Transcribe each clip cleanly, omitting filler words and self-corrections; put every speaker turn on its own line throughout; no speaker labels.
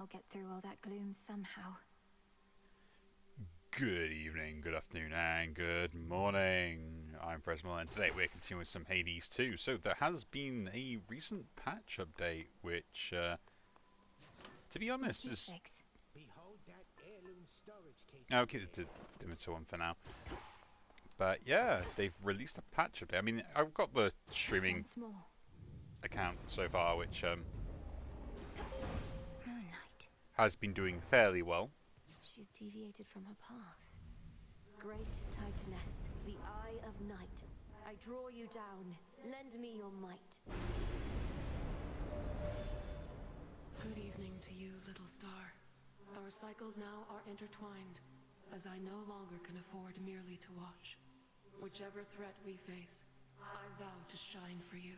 I'll get through all that gloom somehow.
Good evening, good afternoon, and good morning. I'm Fresmel, and today we're continuing some Hades 2. So there has been a recent patch update, which, to be honest, is... I'll keep the Demeter one for now. But yeah, they've released a patch update. I mean, I've got the streaming account so far, which has been doing fairly well.
She's deviated from her path. Great Titaness, the Eye of Night, I draw you down. Lend me your might.
Good evening to you, little star. Our cycles now are intertwined, as I no longer can afford merely to watch. Whichever threat we face, I vow to shine for you.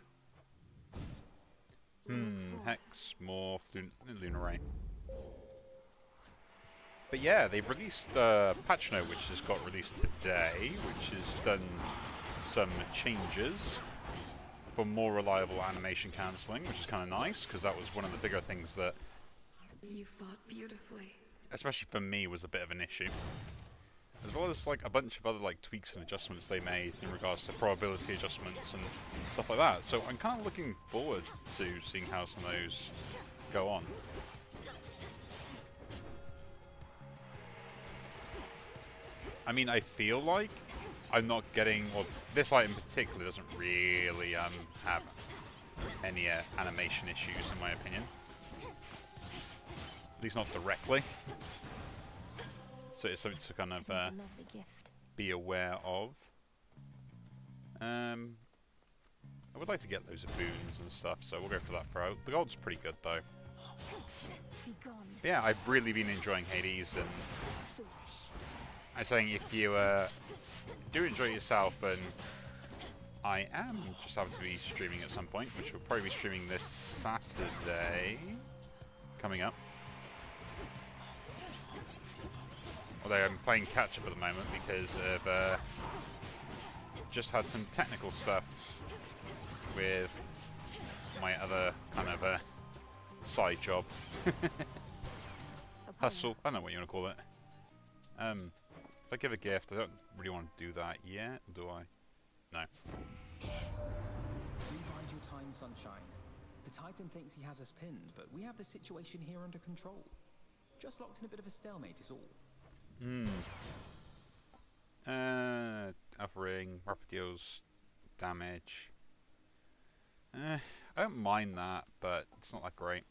Hex, Morph, Lunar Ray. But yeah, they've released a patch note which just got released today, which has done some changes for more reliable animation cancelling, which is kind of nice, because that was one of the bigger things that,
You fought beautifully.
especially for me, was a bit of an issue. As well as like a bunch of other like tweaks and adjustments they made in regards to probability adjustments and stuff like that. So I'm kind of looking forward to seeing how some of those go on. I mean, I feel like I'm not getting, well, this light in particular doesn't really have any animation issues, in my opinion. At least not directly. So it's something to kind of be aware of. I would like to get loads of boons and stuff, so we'll go for that for out. The gold's pretty good, though. But yeah, I've really been enjoying Hades, and I'm saying if you do enjoy yourself, and I am just having to be streaming at some point, which will probably be streaming this Saturday coming up. Although I'm playing catch up at the moment because of just had some technical stuff with my other kind of side job. Hustle, I don't know what you want to call it. If I give a gift, I don't really want to do that yet, do I? No.
Do bide your time, Sunshine. The Titan thinks he has us pinned, but we have the situation here under control. Just locked in a bit of a stalemate is all.
Alpha Ring, rapid deals damage. I don't mind that, but it's not that great.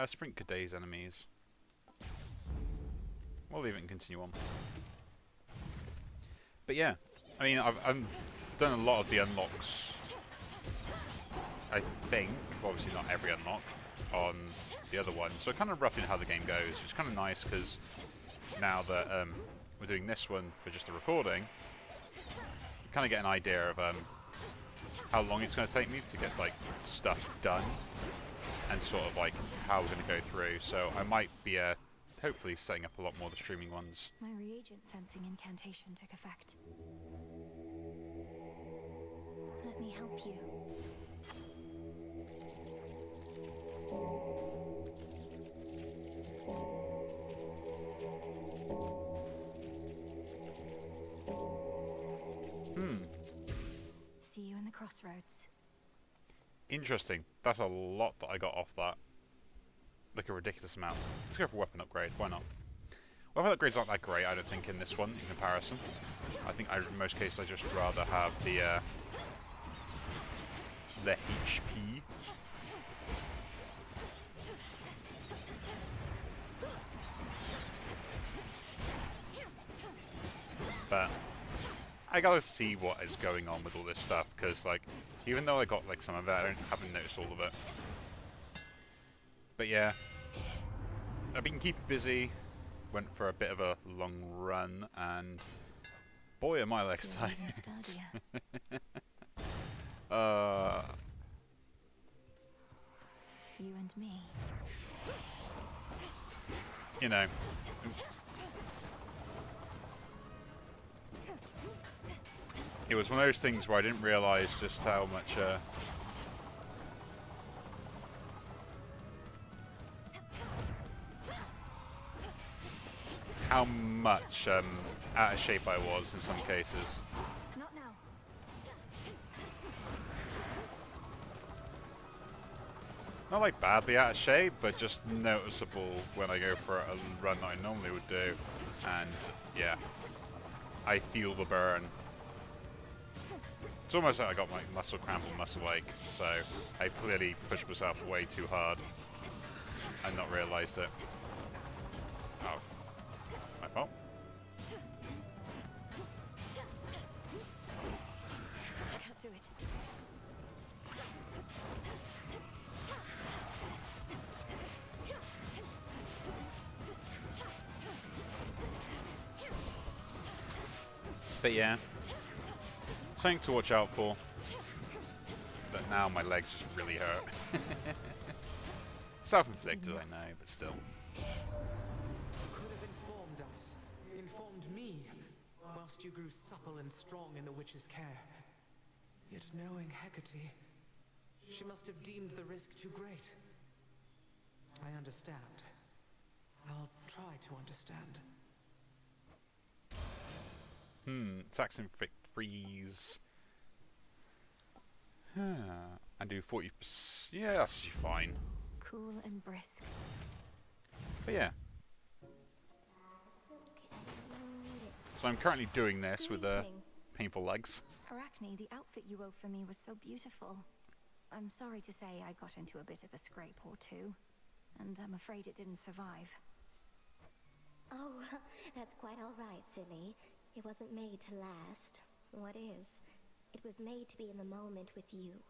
Sprint could daze enemies. We'll leave it and continue on. But yeah, I mean, I've done a lot of the unlocks, I think, obviously not every unlock, on the other one. So kind of roughly how the game goes, which is kind of nice, because now that we're doing this one for just the recording, you kind of get an idea of how long it's going to take me to get like stuff done, and sort of like how we're going to go through. So I might be hopefully setting up a lot more of the streaming ones.
My reagent sensing incantation took effect. Let me help you. See you in the crossroads.
Interesting. That's a lot that I got off that. Like a ridiculous amount. Let's go for weapon upgrade. Why not? Weapon upgrades aren't that great, I don't think, in this one in comparison. I think in most cases I just rather have the HP. But I gotta see what is going on with all this stuff, because like, even though I got like some of it, I haven't noticed all of it. But yeah, I've been keeping busy, went for a bit of a long run, and boy are my legs tired.
You and me.
You know, it was one of those things where I didn't realise just how much how much out of shape I was in some cases.
Not now.
Not like badly out of shape, but just noticeable when I go for a run that I normally would do. And yeah, I feel the burn. It's almost like I got my muscle cramp or muscle ache, so I clearly pushed myself way too hard and not realised it. Oh, my fault.
I can't do it.
But yeah, something to watch out for. But now my legs just really hurt. Self-inflicted, I know, but still.
Could have informed us, informed me, whilst you grew supple and strong in the witch's care. Yet knowing Hecate, she must have deemed the risk too great. I understand. I'll try to understand.
Saxon freeze. And do 40%. Yeah, that's actually fine.
Cool and brisk.
But yeah. So I'm currently doing this with painful legs.
Arachne, the outfit you wove for me was so beautiful. I'm sorry to say I got into a bit of a scrape or two, and I'm afraid it didn't survive.
Oh, that's quite all right, silly. It wasn't made to last. What is? It was made to be in the moment with you.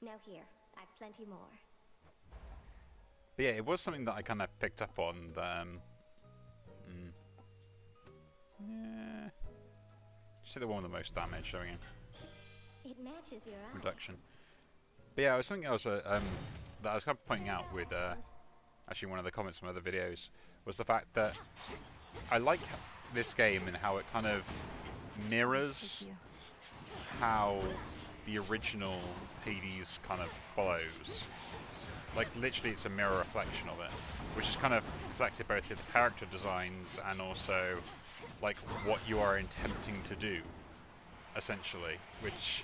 Now here, I've plenty more.
But yeah, it was something that I kind of picked up on. Yeah. Just say the one with the most damage showing
It matches your eye.
reduction. But yeah, it was something else that I was kind of pointing out with actually one of the comments from other videos was the fact that I like this game and how it kind of mirrors how the original Hades kind of follows. Like literally it's a mirror reflection of it, which is kind of reflected both in the character designs and also like what you are attempting to do, essentially, which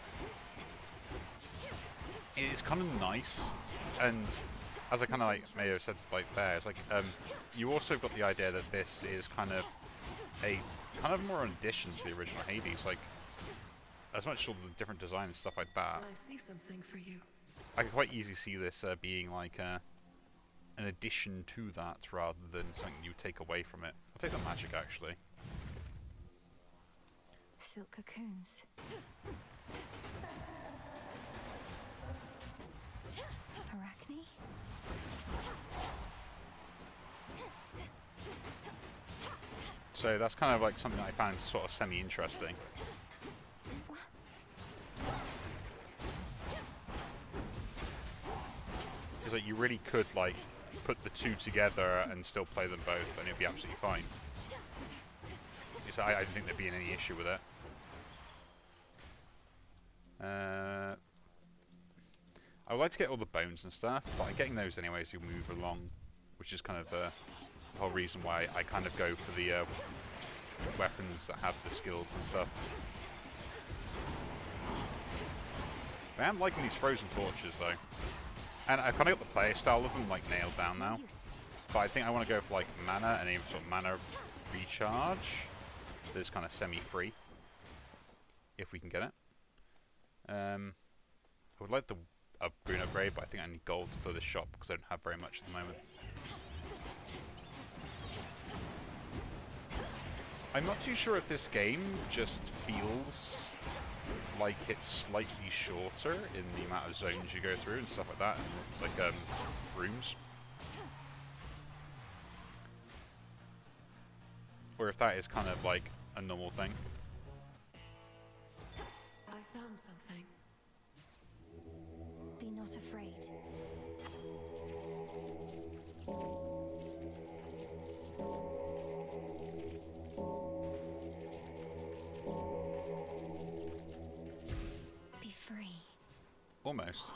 is kind of nice. And as I kind of like may have said like there, it's like you also got the idea that this is kind of more an addition to the original Hades, like as much as all the different design and stuff like that.
I see something for you.
I can quite easily see this being like an addition to that rather than something you take away from it. I'll take the magic actually.
Silk cocoons. Arachne?
So that's kind of like something that I found sort of semi-interesting. It's like you really could like put the two together and still play them both and it'd be absolutely fine. I don't think there'd be any issue with it. I would like to get all the bones and stuff, but I'm getting those anyway as you move along, which is kind of the whole reason why I kind of go for the weapons that have the skills and stuff. I am liking these frozen torches though, and I've kind of got the play style of them like nailed down now. But I think I want to go for like mana and even sort of mana recharge. This kind of semi-free, if we can get it. I would like the boon upgrade, but I think I need gold for the shop because I don't have very much at the moment. I'm not too sure if this game just feels like it's slightly shorter in the amount of zones you go through and stuff like that, and like rooms. Or if that is kind of like a normal thing.
I found something.
Be not afraid. Be free.
Almost.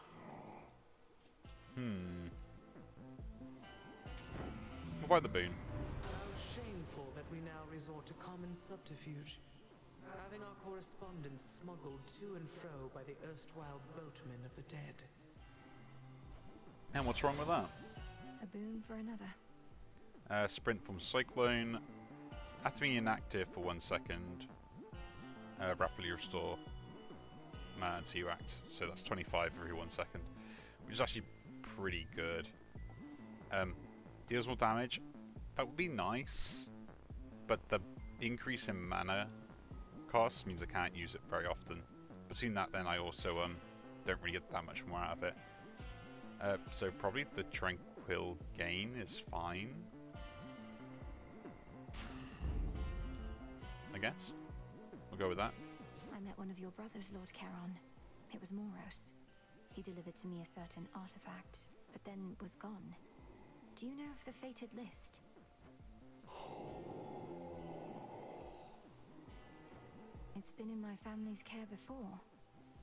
What about the boon?
How shameful that we now to common subterfuge. Having our correspondence smuggled to and fro by the erstwhile boatmen of the dead.
And what's wrong with that?
A boon for another.
Sprint from Cyclone. After being inactive for 1 second, rapidly restore mana until you act. So that's 25 every 1 second, which is actually pretty good. Deals more damage. That would be nice, but the increase in mana cost means I can't use it very often. Between that, then I also don't really get that much more out of it. So probably the Tranquil Gain is fine, I guess. We'll go with that.
I met one of your brothers, Lord Charon. It was Moros. He delivered to me a certain artifact, but then was gone. Do you know of the fated list? It's been in my family's care before.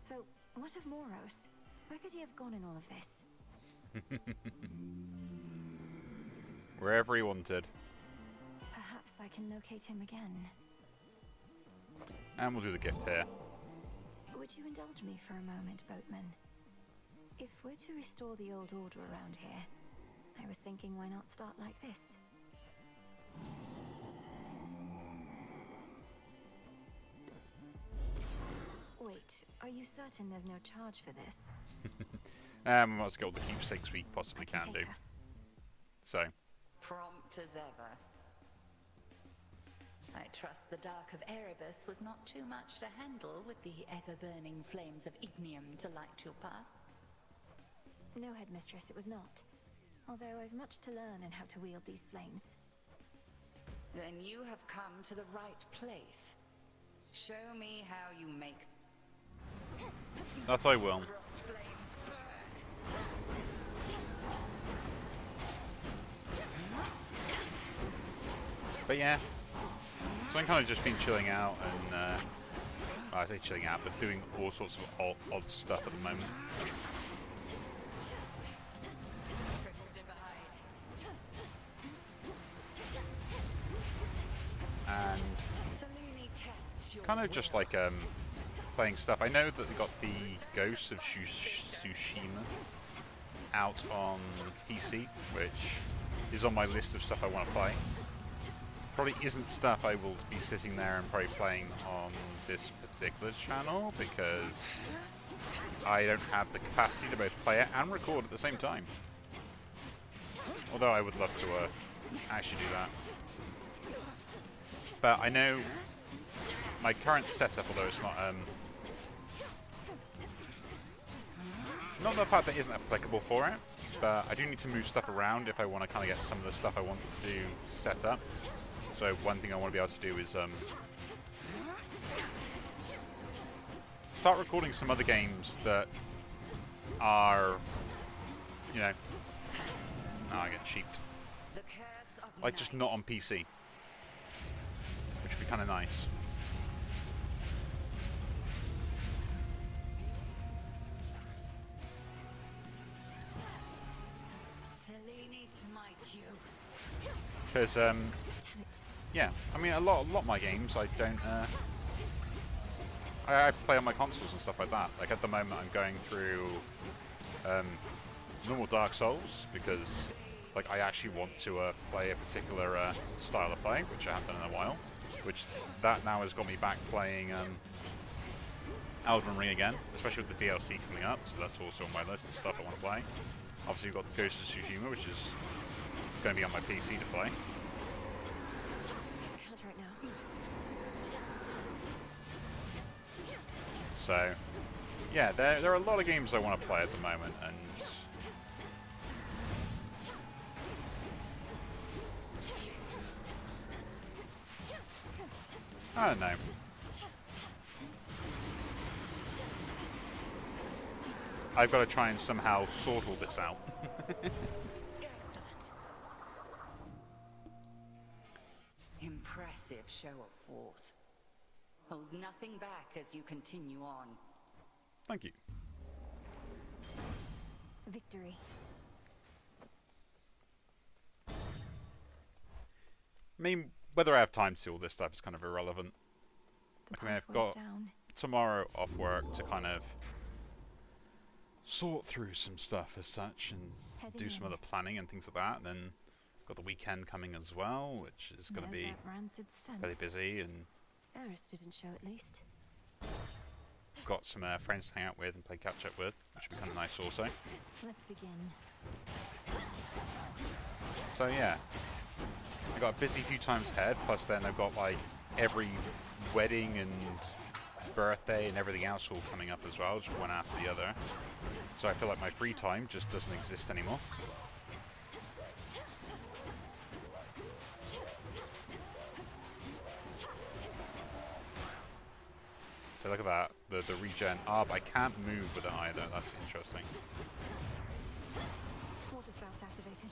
So, what of Moros? Where could he have gone in all of this?
Wherever he wanted.
Perhaps I can locate him again.
And we'll do the gift here.
Would you indulge me for a moment, boatman? If we're to restore the old order around here, I was thinking why not start like this? Wait, are you certain there's no charge for this?
Let's get all the keepsakes we possibly
I
can do.
take her.
So,
Prompt as ever. I trust the Dark of Erebus was not too much to handle with the ever-burning flames of ignium to light your path.
No, headmistress, it was not. Although I've much to learn in how to wield these flames.
Then you have come to the right place. Show me how you make
that I will.
flames burn.
But yeah, so I'm kind of just been chilling out and, well, I say chilling out, but doing all sorts of odd stuff at the moment. And kind of just like playing stuff. I know that they got the Ghosts of Tsushima out on PC, which is on my list of stuff I want to play. Probably isn't stuff I will be sitting there and probably playing on this particular channel because I don't have the capacity to both play it and record at the same time. Although I would love to actually do that. But I know my current setup, although it's not the fact that it isn't applicable for it, but I do need to move stuff around if I want to kind of get some of the stuff I want to do set up. So one thing I want to be able to do is start recording some other games that are, you know, I get cheaped. Like just not on PC, which would be kind of nice. Because yeah, I mean a lot of my games I don't I play on my consoles and stuff like that. Like at the moment I'm going through normal Dark Souls because like I actually want to play a particular style of play, which I haven't done in a while. Which that now has got me back playing Elden Ring again, especially with the DLC coming up. So that's also on my list of stuff I want to play. Obviously we've got the Ghost of Tsushima, which is going to be on my PC to play.
Can't right now.
So yeah, there are a lot of games I want to play at the moment, and I don't know. I've got to try and somehow sort all this out.
Impressive show of force. Hold nothing back as you continue on.
Thank you.
Victory.
I mean, whether I have time to do all this stuff is kind of irrelevant.
The
I mean, I've
pathway's
got
down.
tomorrow off work to kind of sort through some stuff as such and
Heading
do some
in.
other planning and things like that. And then got the weekend coming as well, which is going to
There's
be
that rancid scent.
fairly busy, and
Eris didn't show at least.
got some friends to hang out with and play catch up with, which would be kind of nice also.
Let's begin.
So yeah, I got a busy few times ahead. Plus then I've got like every wedding and birthday and everything else all coming up as well, just one after the other. So I feel like my free time just doesn't exist anymore. So look at that, the regen. Ah, but I can't move with it either. That's interesting.
Water sprouts activated.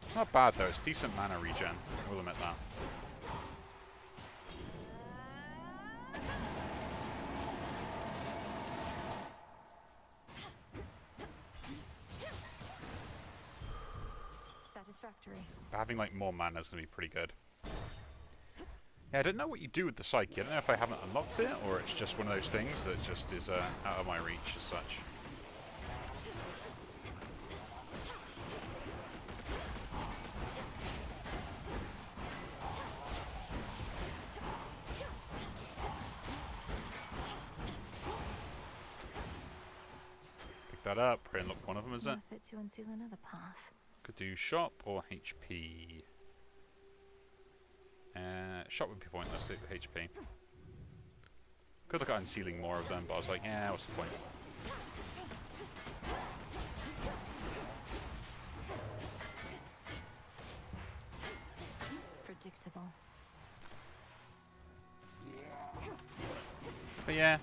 It's not bad though. It's decent mana regen. I will admit that.
Satisfactory.
But having like more mana is going to be pretty good. Yeah, I don't know what you do with the Psyche. I don't know if I haven't unlocked it or it's just one of those things that just is out of my reach as such. Pick that up. Pray and look one of them, is it?
Worth it to unseal another path.
Could do shop or HP. Shop would be pointless, take the HP. Could look at unsealing more of them, but I was like, yeah, what's the point?
Predictable.
But yeah,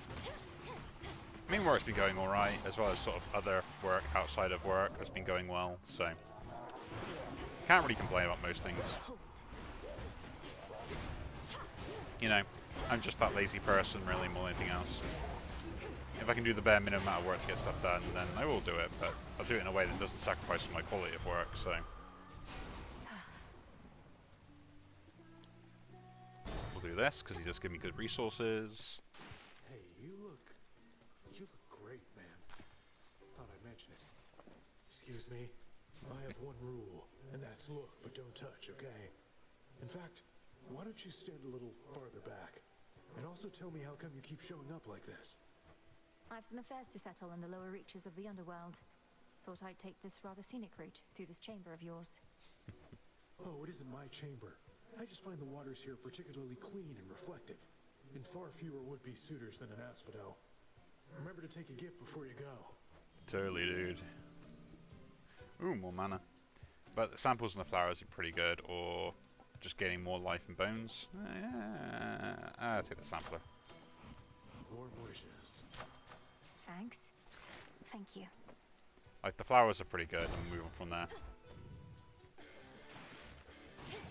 main work's been going alright, as well as sort of other work outside of work has been going well, so can't really complain about most things. You know, I'm just that lazy person really more than anything else. If I can do the bare minimum amount of work to get stuff done, then I will do it, but I'll do it in a way that doesn't sacrifice my quality of work, so. We'll do this, because he does give me good resources.
Hey, you look great, man. Thought I'd mention it. Excuse me, I have one rule, and that's look, but don't touch, okay? In fact, why don't you stand a little farther back? And also tell me how come you keep showing up like this?
I've some affairs to settle in the lower reaches of the underworld. Thought I'd take this rather scenic route through this chamber of yours.
Oh, it isn't my chamber. I just find the waters here particularly clean and reflective. And far fewer would-be suitors than an asphodel. Remember to take a gift before you go.
Totally, dude. Ooh, more mana. But the samples and the flowers are pretty good, or just getting more life and bones. I'll take the sampler.
Warm wishes.
Thanks. Thank you.
Like, the flowers are pretty good, and moving from there.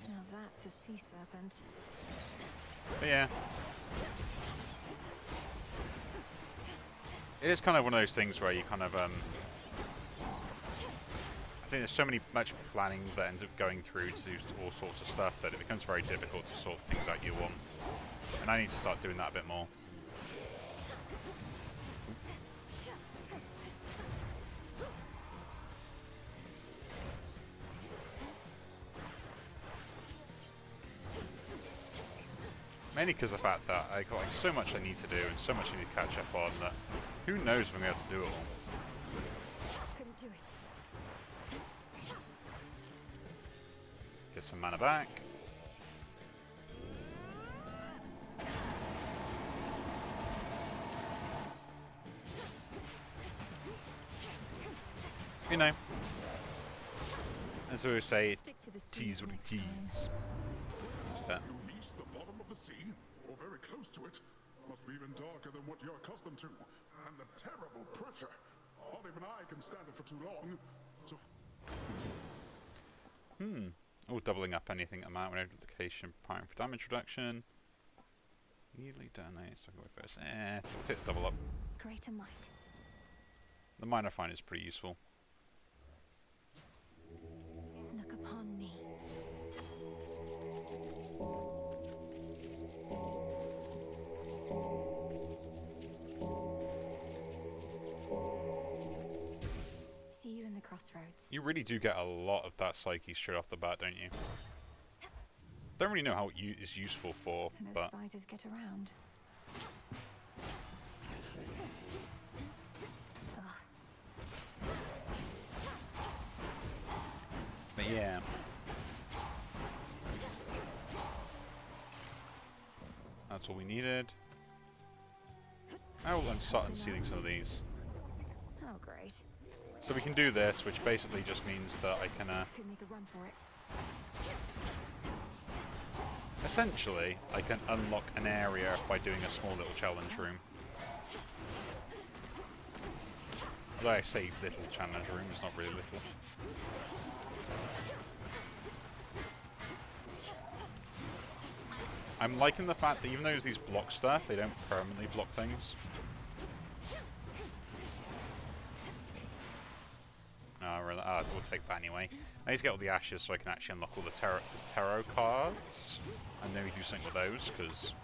Now that's a sea serpent.
But yeah. It is kind of one of those things where you kind of, I think there's so much planning that ends up going through to do all sorts of stuff that it becomes very difficult to sort things out you want. And I need to start doing that a bit more. Mainly because of the fact that I got like so much I need to do and so much I need to catch up on that who knows if I'm going to be able to do it all.
Couldn't do it.
Get some mana back. You know, as I always say,
Stick to the
tease
sea
what it
next time.
tease. But
Beneath the bottom of the sea, or very close to it, must be even darker than what you're accustomed to. And the terrible pressure. Not even I can stand it for too long. So
oh, doubling up anything amount when location, primed for damage reduction. Immediately detonates. I'll go first. We'll take the double up.
Greater might.
The minor find is pretty useful.
crossroads.
You really do get a lot of that psyche straight off the bat, don't you? Don't really know how it is useful for,
And those
but
spiders get around.
But yeah. That's all we needed. I will start unsealing some of these.
Oh, great.
So we can do this, which basically just means that I can,
Could make a run for it.
essentially, I can unlock an area by doing a small little challenge room. Although I say little challenge room, it's not really little. I'm liking the fact that even though these block stuff, they don't permanently block things. We'll take that anyway. I need to get all the ashes so I can actually unlock all the tarot cards. And then we do something with those, because...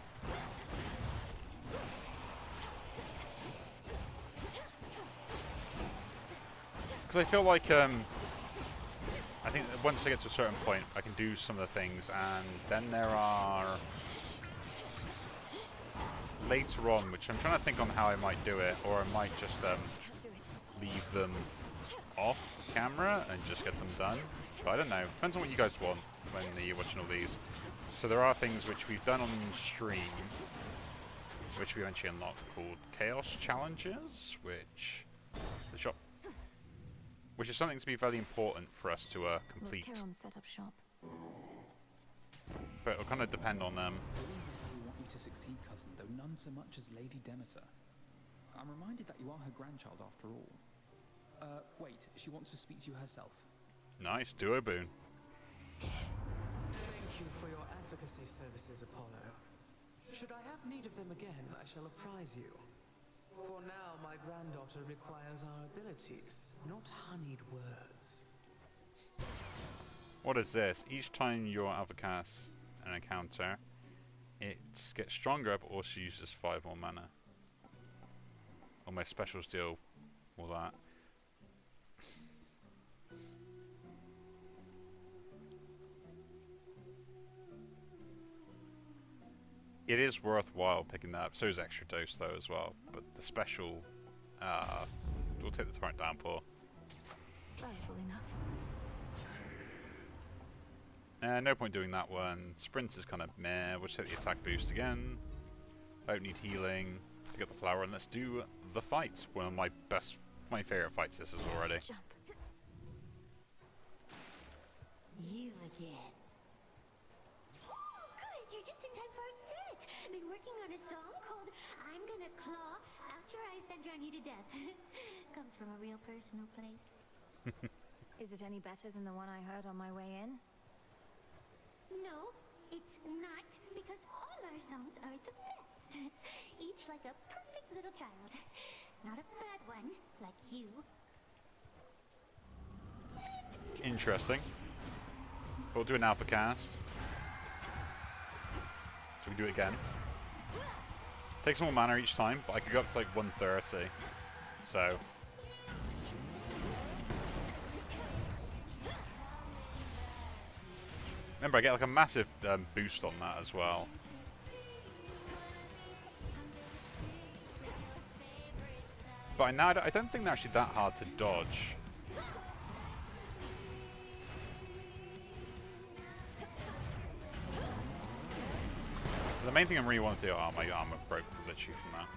Because I feel like, I think that once I get to a certain point, I can do some of the things, and then there are... later on, which I'm trying to think on how I might do it, or I might just leave them off camera and just get them done. But I don't know. Depends on what you guys want when you're watching all these. So there are things which we've done on stream, which we eventually unlocked, called Chaos Challenges, which the shop, which is something to be very important for us to complete.
Set up shop.
But it'll kind of depend on
We want you to succeed, cousin, though none so much as Lady Demeter. I'm reminded that you are her grandchild after all. Wait, she wants to speak to you herself.
Nice, duo boon.
Thank you for your advocacy services, Apollo. Should I have need of them again, I shall apprise you. For now, my granddaughter requires our abilities, not honeyed words.
What is this? Each time your alpha casts an encounter, it gets stronger, but also uses 5 more mana. All my specials deal all that. It is worthwhile picking that up. So is extra dose though as well. But the special, we'll take the torrent down for.
Valuable enough.
No point doing that one. Sprint is kind of meh. We'll just take the attack boost again. I don't need healing. Get the flower and let's do the fight. One of my favorite fights this is already.
Jump.
You again. Good, you're just in time for a set. Been working on a song called I'm Gonna Claw Out Your Eyes Then Drown You to Death. Comes from a real personal place.
Is it any better than the one I heard on my way in?
No, it's not, because all our songs are the best. Each like a perfect little child. Not a bad one, like you.
Interesting. We'll do an alpha cast. So we do it again. Takes more mana each time, but I could go up to like 130. So. Remember, I get like a massive boost on that as well. But I don't think they're actually that hard to dodge. The main thing I really want to do, oh, my armor broke literally from that.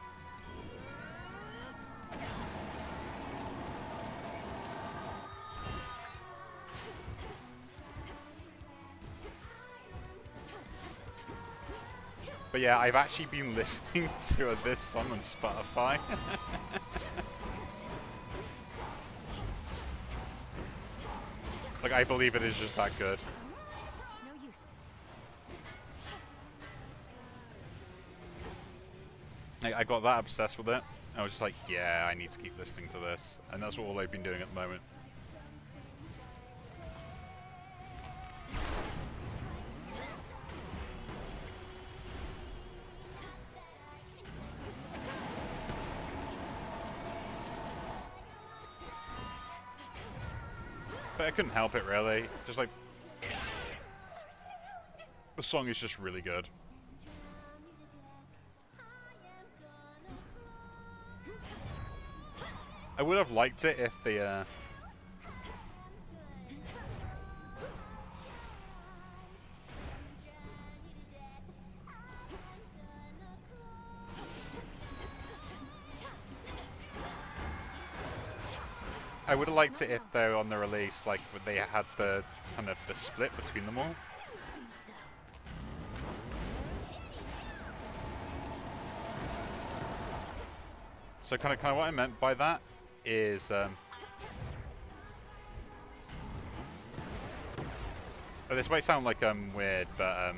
But yeah, I've actually been listening to this song on Spotify. Like, I believe it is just that good.
No use.
I got that obsessed with it. I was just like, yeah, I need to keep listening to this. And that's all they've been doing at the moment. but I couldn't help it really. Just like the song is just really good. I would have liked it if the I would have liked it if though on the release, like they had the kind of the split between them all. So kind of what I meant by that is this might sound like weird, but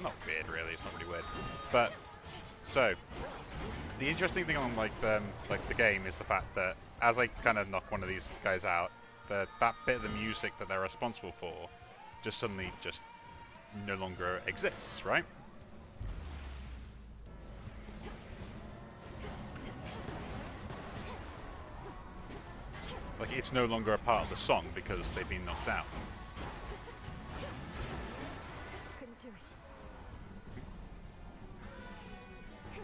not weird really. It's not really weird, but so the interesting thing on like the game is the fact that as I kind of knock one of these guys out, that bit of the music that they're responsible for just suddenly just no longer exists, right? Like it's no longer a part of the song because they've been knocked out.
Couldn't do it.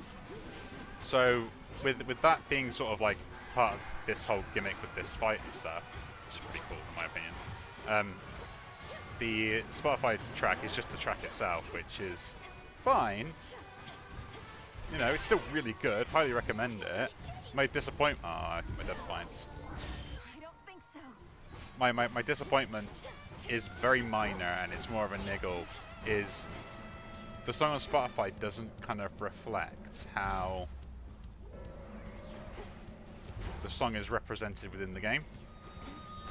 So with that being sort of like part of this whole gimmick with this fight and stuff, which is pretty cool in my opinion, the Spotify track is just the track itself, which is fine. You know, it's still really good. Highly recommend it. My disappointment. My deadlines.
I don't think so.
My disappointment is very minor, and it's more of a niggle. Is the song on Spotify doesn't kind of reflect how the song is represented within the game,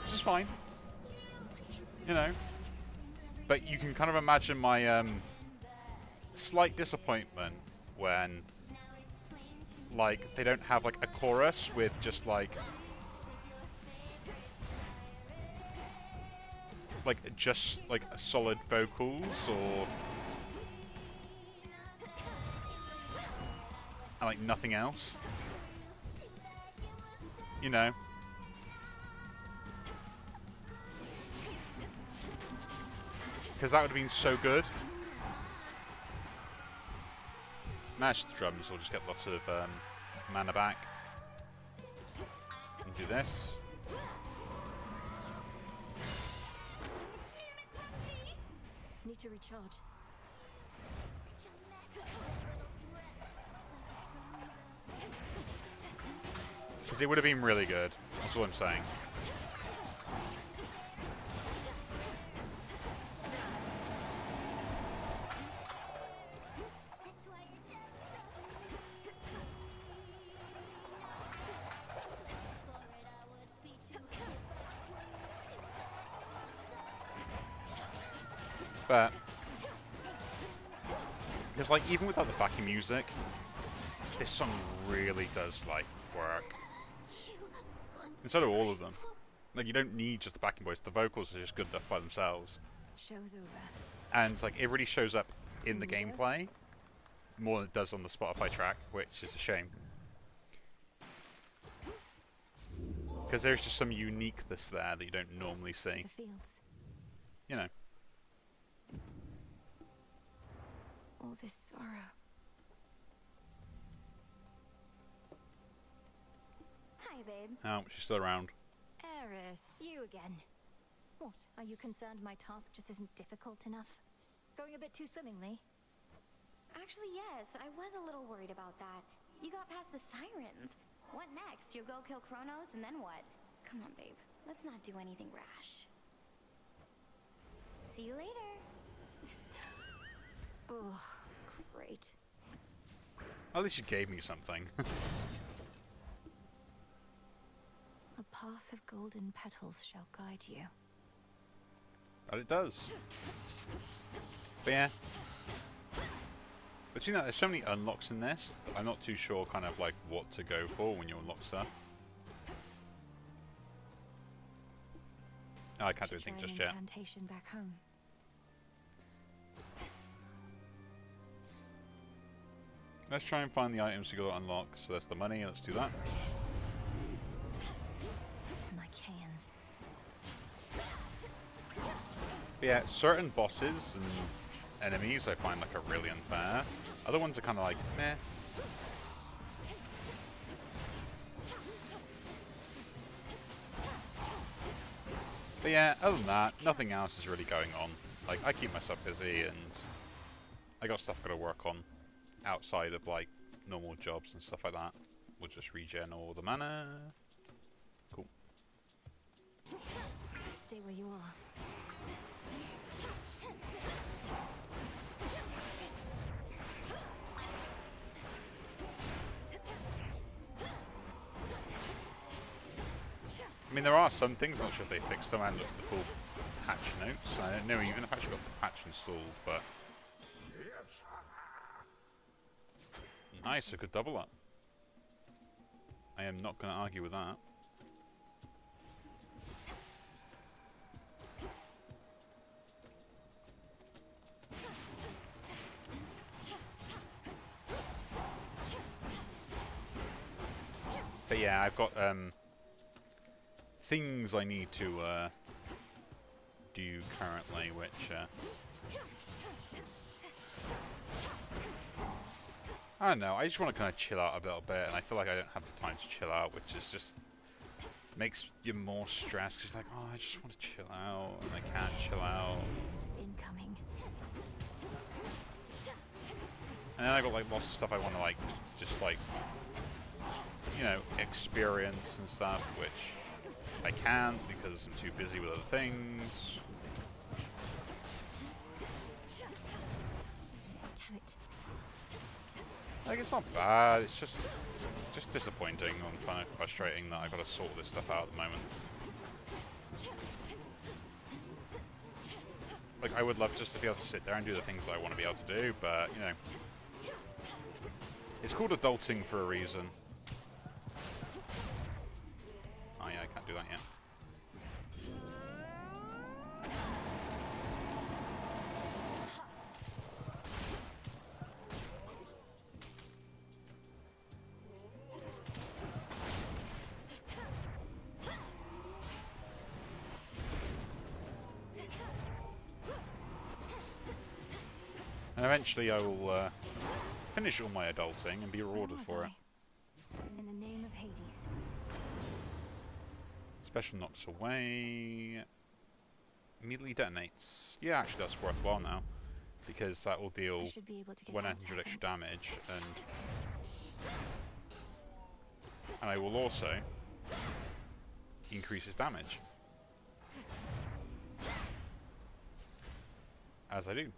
which is fine, you know. But you can kind of imagine my slight disappointment when, like, they don't have like a chorus with just like solid vocals or and like nothing else. You know. Because that would have been so good. Match the drums, we'll just get lots of mana back. And do this.
Need to recharge.
Because it would have been really good. That's all I'm saying. But because like even without the backing music, this song really does like work. And so do all of them. Like you don't need just the backing voice. The vocals are just good enough by themselves.
Show's over.
And like it really shows up in the gameplay more than it does on the Spotify track, which is a shame. Because there's just some uniqueness there that you don't normally see.
The fields.
You know.
All this sorrow.
Hi, babe.
Oh, she's still around.
Eris, you again. What? Are you concerned my task just isn't difficult enough? Going a bit too swimmingly?
Actually, yes. I was a little worried about that. You got past the sirens. What next? You go kill Kronos, and then what? Come on, babe. Let's not do anything rash. See you later.
Oh, great.
At least you gave me something.
A path of golden petals shall guide you.
But it does. But yeah. Between that, there's so many unlocks in this that I'm not too sure kind of like what to go for when you unlock stuff. Oh, I can't do anything just yet.
Incantation back home.
Let's try and find the items we got to unlock. So that's the money. Let's do that.
My cans.
But yeah, certain bosses and enemies I find like are really unfair. Other ones are kind of like, meh. But yeah, other than that, nothing else is really going on. Like, I keep myself busy, and I got stuff I gotta work on outside of, like, normal jobs and stuff like that. We'll just regen all the mana. Cool.
Stay where you are.
I mean, there are some things, I'm not sure if they fixed them, I haven't looked at the full patch notes. I don't know even if I actually got the patch installed, but... Nice, a good double up. I am not going to argue with that. But yeah, I've got things I need to do currently, which I don't know. I just want to kind of chill out a little bit, and I feel like I don't have the time to chill out, which is just makes you more stressed. Because you're like, oh, I just want to chill out, and I can't chill out.
Incoming.
And then I got like lots of stuff I want to like, just like, you know, experience and stuff, which I can't because I'm too busy with other things.
Damn it.
Like, it's not bad, it's just disappointing and kind of frustrating that I've got to sort this stuff out at the moment. Like, I would love just to be able to sit there and do the things that I want to be able to do, but, you know, it's called adulting for a reason. Oh yeah, I can't do that yet. And eventually I will finish all my adulting and be rewarded for it.
In the name of Hades.
Special knocks away. Immediately detonates. Yeah, actually that's worthwhile now. Because that will deal 100 extra damage, and I will also increase his damage. As I do.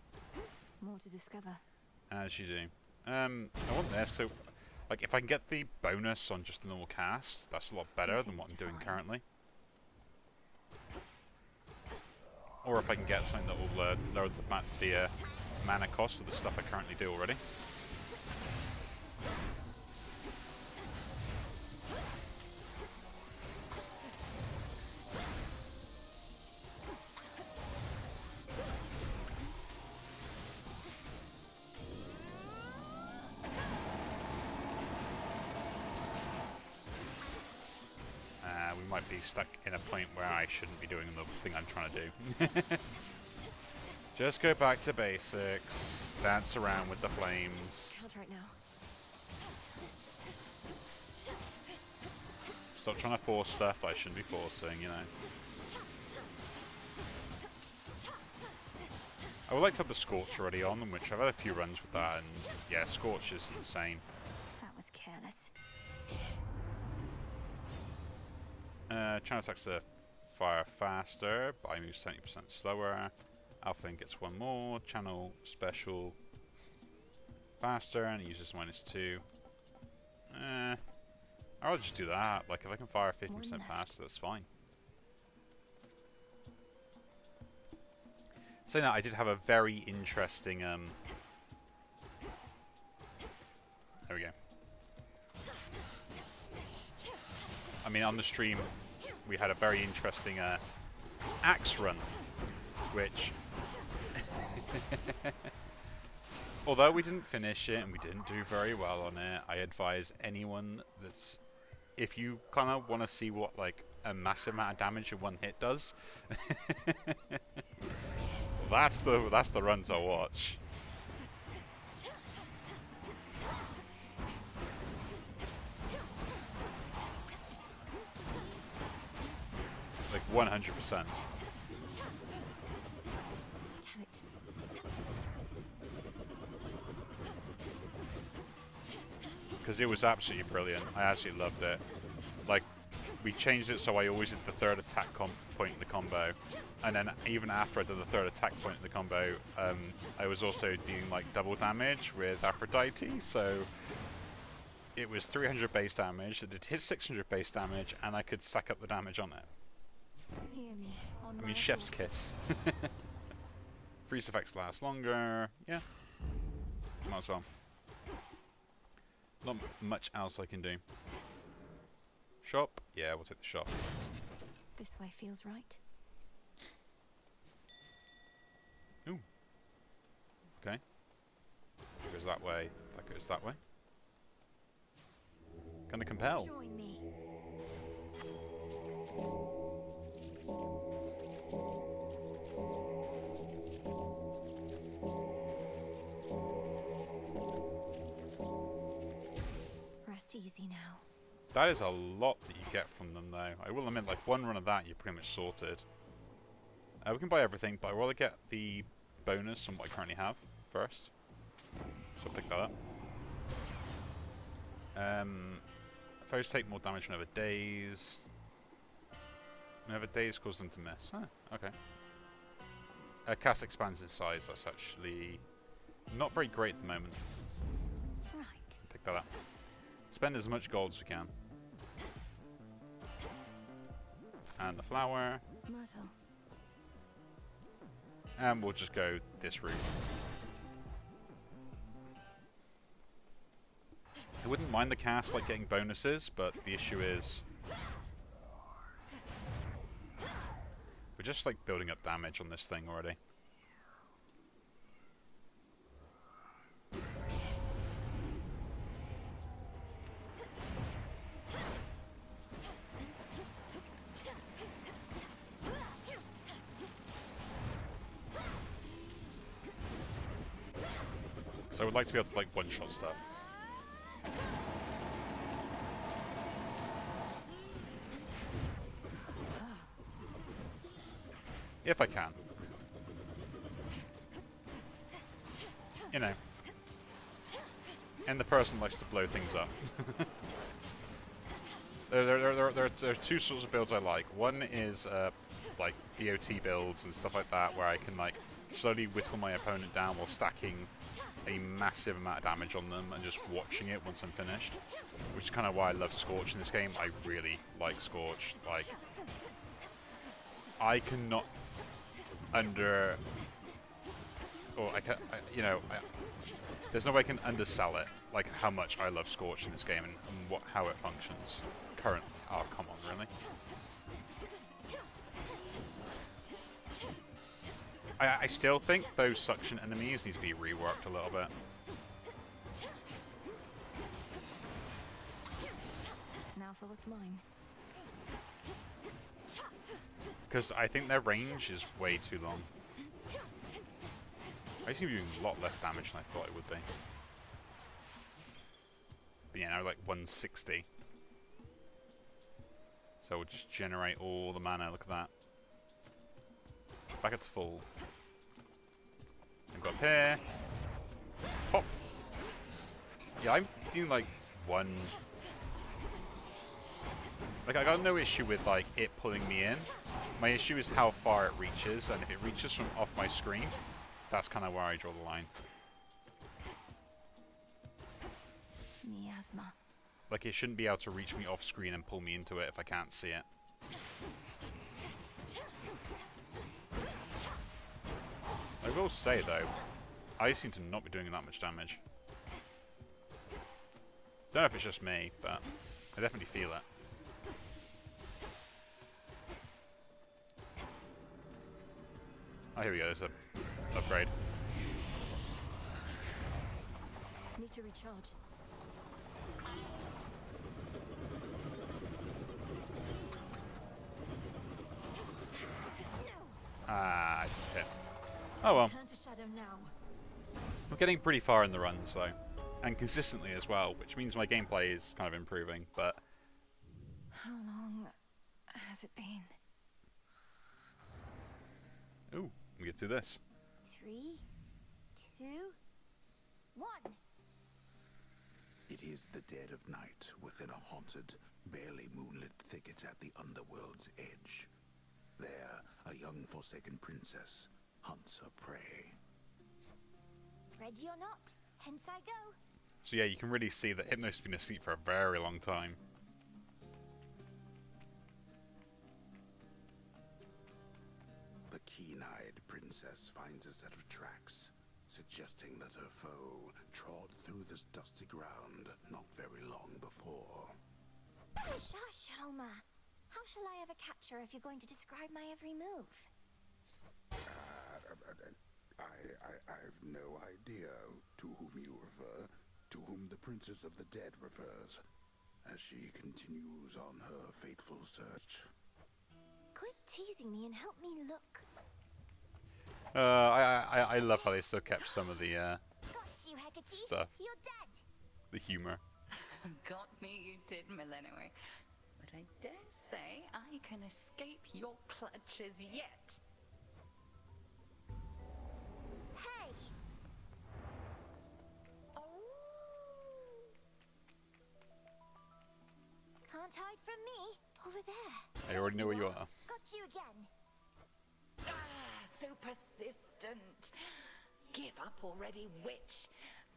More to discover.
As you do. I want this, so like if I can get the bonus on just the normal cast, that's a lot better than what I'm doing currently. Or if I can get something that will lower the mana cost of the stuff I currently do already. We might be stuck in a point where I shouldn't be doing the thing I'm trying to do. Just go back to basics. Dance around with the flames.
Can't right now.
Stop trying to force stuff that I shouldn't be forcing, you know. I would like to have the Scorch already on, which I've had a few runs with that, and yeah, Scorch is insane.
That was careless.
Channel attacks the fire faster, but I move 70% slower. Alpha Link gets one more. Channel special faster, and it uses -2. I'll just do that. Like, if I can fire 50% faster, that's fine. Saying that, I did have a very interesting, there we go. I mean, on the stream, we had a very interesting axe run, which, although we didn't finish it and we didn't do very well on it, I advise anyone that's, if you kind of want to see what like a massive amount of damage in one hit does, That's the run to watch. It's like 100%.
Damn it.
Because it was absolutely brilliant. I absolutely loved it. Like, we changed it so I always did the third attack point in the combo. And then even after I did the third attack point in the combo, I was also dealing like double damage with Aphrodite. So it was 300 base damage, it did his 600 base damage, and I could stack up the damage on it.
Hear me on
I
my
mean, chef's
sword.
kiss. Freeze effects last longer. Yeah. Might as well. Not much else I can do. Shop? Yeah, we'll take the shop.
This way feels right.
Ooh. Okay. That goes that way. That goes that way. Gonna compel.
Join me. Rest easy now.
That is a lot that you get from them, though. I will admit, like, one run of that, you're pretty much sorted. We can buy everything, but I rather get the bonus on what I currently have first. So I'll pick that up. Foes take more damage whenever dazed. Whenever dazed cause them to miss. Oh, okay. Cast expands in size. That's actually not very great at the moment.
Right.
Pick that up. Spend as much gold as we can. And the flower.
Myrtle.
And we'll just go this route. I wouldn't mind the cast, like, getting bonuses, but the issue is we're just, like, building up damage on this thing already. So I would like to be able to, like, one-shot stuff. If I can. You know. And the person likes to blow things up. There are two sorts of builds I like. One is, like, DOT builds and stuff like that, where I can, like, slowly whittle my opponent down while stacking a massive amount of damage on them and just watching it once I'm finished. Which is kind of why I love Scorch in this game. I really like Scorch. Like, I cannot there's no way I can undersell it, like how much I love Scorch in this game and how it functions currently. Oh, come on, really? I still think those suction enemies need to be reworked a little bit.
Now for what's mine.
Because I think their range is way too long. I seem to be doing a lot less damage than I thought it would be. But yeah, now like 160. So we'll just generate all the mana, look at that. Back at full. And go up here. Pop! Yeah, I'm doing like one... Like, I got no issue with like it pulling me in. My issue is how far it reaches, and if it reaches from off my screen, that's kind of where I draw the line.
Miasma.
Like, it shouldn't be able to reach me off screen and pull me into it if I can't see it. I will say, though, I seem to not be doing that much damage. Don't know if it's just me, but I definitely feel it. Oh, here we go, there's a upgrade.
Need to recharge.
Ah, it's a hit. Oh well.
Turn to shadow now.
We're getting pretty far in the run, so, and consistently as well, which means my gameplay is kind of improving. But
How long has it been?
ooh, we get to this.
3, 2, 1.
It is the dead of night within a haunted, barely moonlit thicket at the underworld's edge. There, a young forsaken princess hunts her prey.
Ready or not, hence I go.
So yeah, you can really see that Hypno's been asleep for a very long time.
The keen-eyed princess finds a set of tracks, suggesting that her foe trod through this dusty ground not very long before.
Shush, Homer. How shall I ever catch her if you're going to describe my every move?
I've no idea to whom you refer, to whom the Princess of the Dead refers, as she continues on her fateful search.
Quit teasing me and help me look.
I love how they still kept some of the
Got you, Hecate.
stuff,
You're dead.
the humor.
Got me, you did, Millennium. But I dare say I can escape your clutches yet.
Hey!
Oh.
Can't hide from me. Over there.
I already know where you are.
Got you again.
So persistent. Give up already, witch.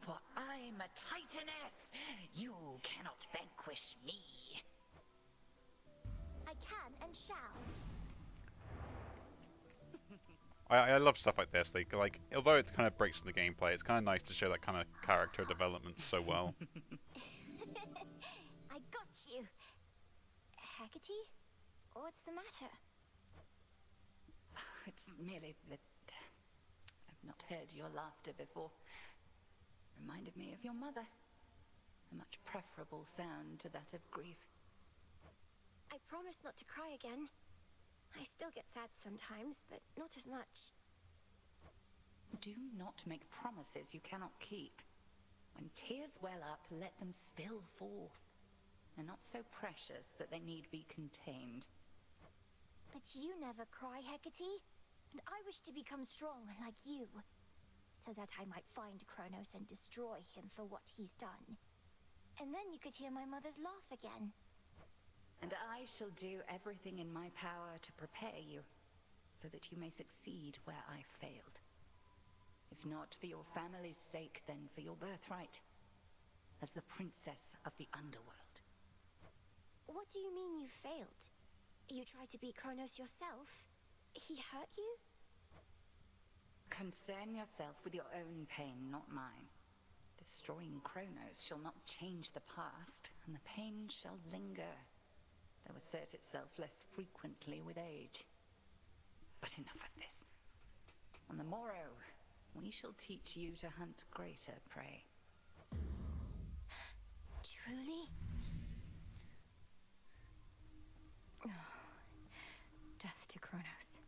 For I'm a titaness. You cannot vanquish me.
I can and shall.
I love stuff like this. They like, although it kind of breaks from the gameplay, it's kind of nice to show that kind of character development so well.
I got you. Hecate? What's the matter?
It's merely that I've not heard your laughter before. Reminded me of your mother. A much preferable sound to that of grief.
I promise not to cry again. I still get sad sometimes, but not as much.
Do not make promises you cannot keep. When tears well up, let them spill forth. They're not so precious that they need be contained.
But you never cry, Hecate. And I wish to become strong like you, so that I might find Kronos and destroy him for what he's done. And then you could hear my mother's laugh again.
And I shall do everything in my power to prepare you, so that you may succeed where I failed. If not for your family's sake, then for your birthright, as the princess of the underworld.
What do you mean you failed? You tried to beat Kronos yourself? He hurt you?
Concern yourself with your own pain, not mine. Destroying Kronos shall not change the past, and the pain shall linger, though assert itself less frequently with age. But enough of this. On the morrow, we shall teach you to hunt greater prey.
Truly? Death to Kronos.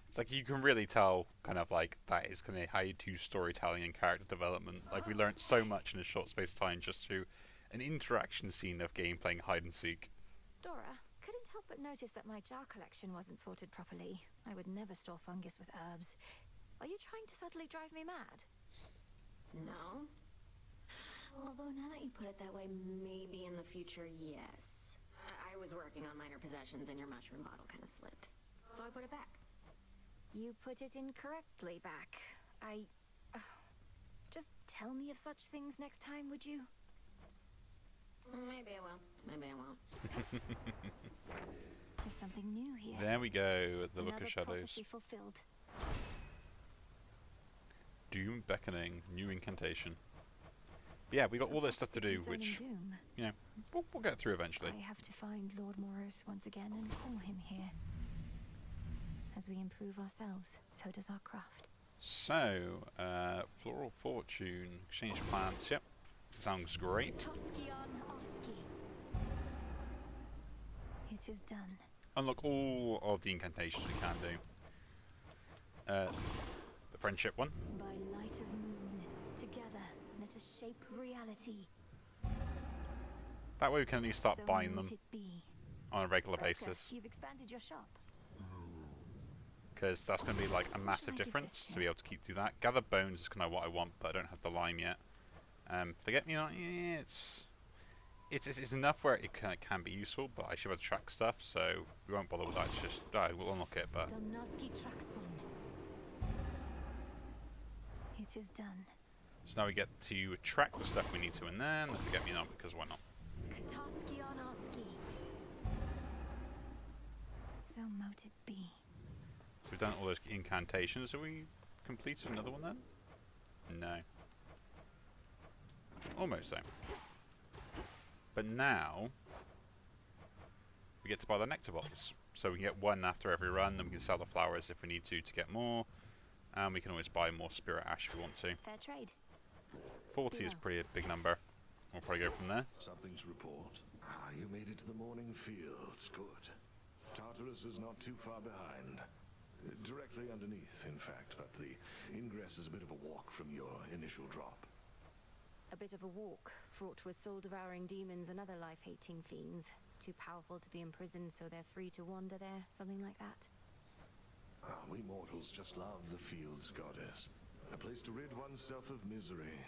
It's like you can really tell, kind of like that is kind of how you do storytelling and character development. Like we learned so much in a short space of time just through an interaction scene of game playing hide and seek.
Dora, couldn't help but notice that my jar collection wasn't sorted properly. I would never store fungus with herbs. Are you trying to subtly drive me mad?
No. Although now that you put it that way, maybe in the future, yes. I was working on minor possessions and your mushroom bottle kind of slipped. So I put it back.
You put it incorrectly back. Just tell me of such things next time, would you?
Maybe I will. Maybe I won't.
There's something new here.
There we go, the Book
Another
of Shadows.
prophecy fulfilled.
Doom beckoning, new incantation. But yeah, we got all this stuff to do, which,
Doom.
you know, we'll get through eventually.
I have to find Lord Moros once again and call him here. As we improve ourselves, so does our craft.
So, Floral Fortune, exchange plants, yep. Sounds great.
Toskion Oski. It is done.
Unlock all of the incantations we can do. the friendship one.
By light of moon, together, let us shape reality.
That way we can at least start
So
buying
may
them
it be.
on a regular
Broker,
basis.
You've expanded your shop.
Because that's going to be like a massive
I give
difference
this
to
to?
be able to keep do that. Gather bones is kind of what I want, but I don't have the lime yet. Forget me not, yeah, it's enough where it can be useful, but I should be able to track stuff, so we won't bother with that. It's just, we'll unlock it, but
Domnoski Traxon. It is done.
so now we get to track the stuff we need to in there, and then forget me not, because why not?
Kataski on Oski. So mote it be.
So we've done all those incantations. Have we completed another one then? No. Almost so. But now we get to buy the nectar bottles. So we can get one after every run, then we can sell the flowers if we need to get more. And we can always buy more spirit ash if we want to.
Fair trade.
40 is pretty a big number. We'll probably go from there.
Something to report. Ah, you made it to the morning fields. Good. Tartarus is not too far behind. Directly underneath, in fact, but the ingress is a bit of a walk from your initial drop.
A bit of a walk, fraught with soul-devouring demons and other life-hating fiends. Too powerful to be imprisoned, so they're free to wander there, something like that.
Ah, we mortals just love the fields, goddess. A place to rid oneself of misery,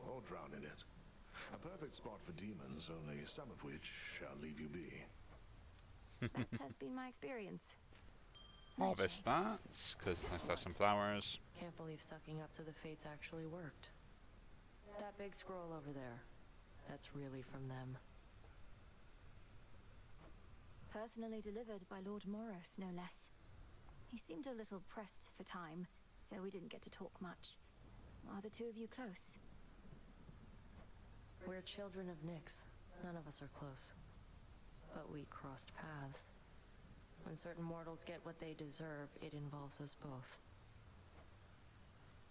or drown in it. A perfect spot for demons, only some of which shall leave you be.
That has been my experience.
Harvest that, because it's nice to have some flowers.
Can't believe sucking up to the fates actually worked. That big scroll over there, that's really from them.
Personally delivered by Lord Moros, no less. He seemed a little pressed for time, so we didn't get to talk much. Are the two of you close?
We're children of Nyx. None of us are close. But we crossed paths. When certain mortals get what they deserve, it involves us both.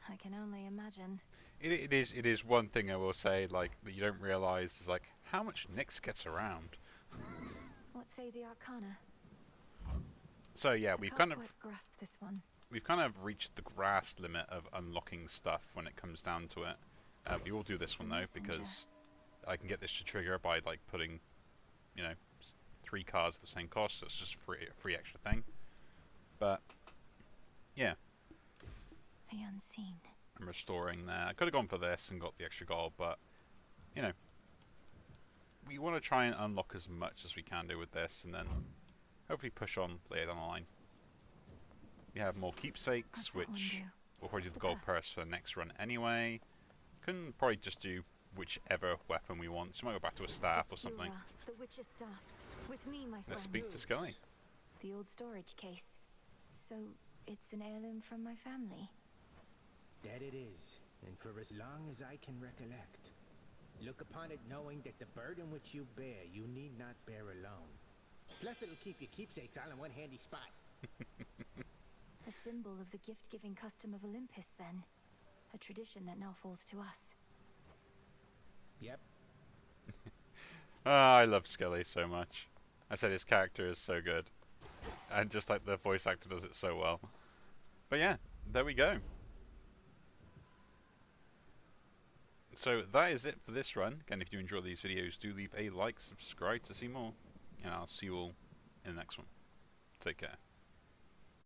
I can only imagine.
It is one thing I will say, like, that you don't realise is, like, how much Nyx gets around.
What say the Arcana?
So yeah,
I
we've
can't
kind of
quite grasp this one.
we've kind of reached the grass limit of unlocking stuff when it comes down to it. We will do this one though, because I can get this to trigger by like putting, you know, 3 cards at the same cost, so it's just free extra thing. But yeah,
The unseen.
I'm restoring there. I could have gone for this and got the extra gold, but you know, we want to try and unlock as much as we can do with this, and then hopefully push on later down the line. We have more keepsakes, which we'll probably do the gold purse for the next run anyway. Couldn't probably just do whichever weapon we want, so we might go back to a staff or something.
The witch's staff. With me, my friend.
Let's speak to Scully.
The old storage case. So, it's an heirloom from my family.
That it is, and for as long as I can recollect. Look upon it knowing that the burden which you bear, you need not bear alone. Plus it'll keep your keepsakes all in one handy spot.
A symbol of the gift-giving custom of Olympus, then. A tradition that now falls to us.
Yep.
I love Scully so much. I said his character is so good. And just like the voice actor does it so well. But yeah, there we go. So that is it for this run. Again, if you enjoy these videos, do leave a like, subscribe to see more. And I'll see you all in the next one. Take care.